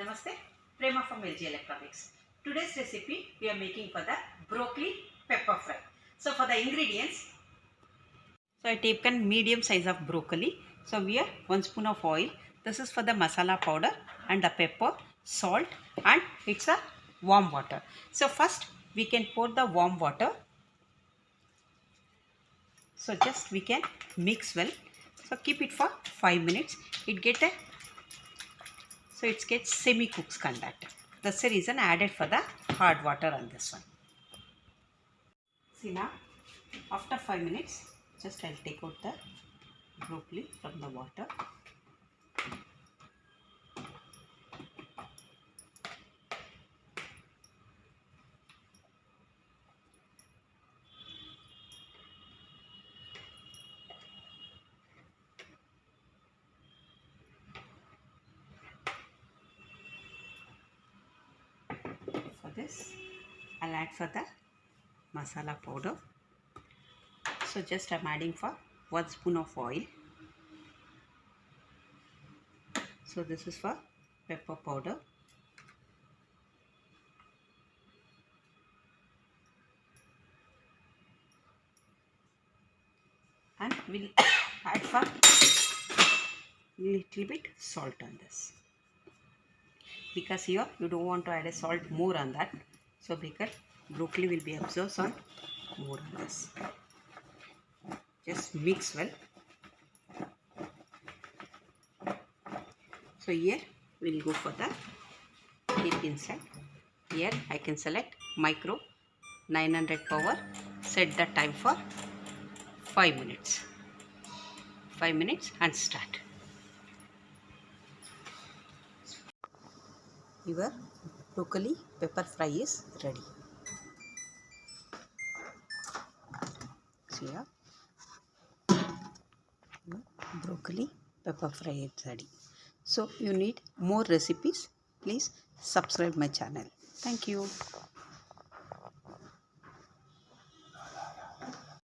Namaste, Prema from LG Electronics. Today's recipe we are making for the broccoli pepper fry. So for the ingredients, I taken medium size of broccoli. So we have 1 spoon of oil. This is for the masala powder and the pepper, salt, and it's a warm water. So first we can pour the warm water. So just we can mix well. So keep it for 5 minutes. It gets semi-cooked conduct. That's the reason I added for the hard water on this one. See now, after 5 minutes, just I'll take out the broccoli from the water. For this, I'll add for the masala powder. So just I'm adding for 1 spoon of oil. So this is for pepper powder. And we'll add for little bit salt on this. Because here you don't want to add a salt more on that. So because broccoli will be absorbed salt more on this. Just mix well. So here we will go for the heat inside. Here I can select micro 900 power. Set the time for 5 minutes. 5 minutes and start. Your broccoli pepper fry is ready. See here, broccoli pepper fry is ready. So you need more recipes, please subscribe my channel. Thank you.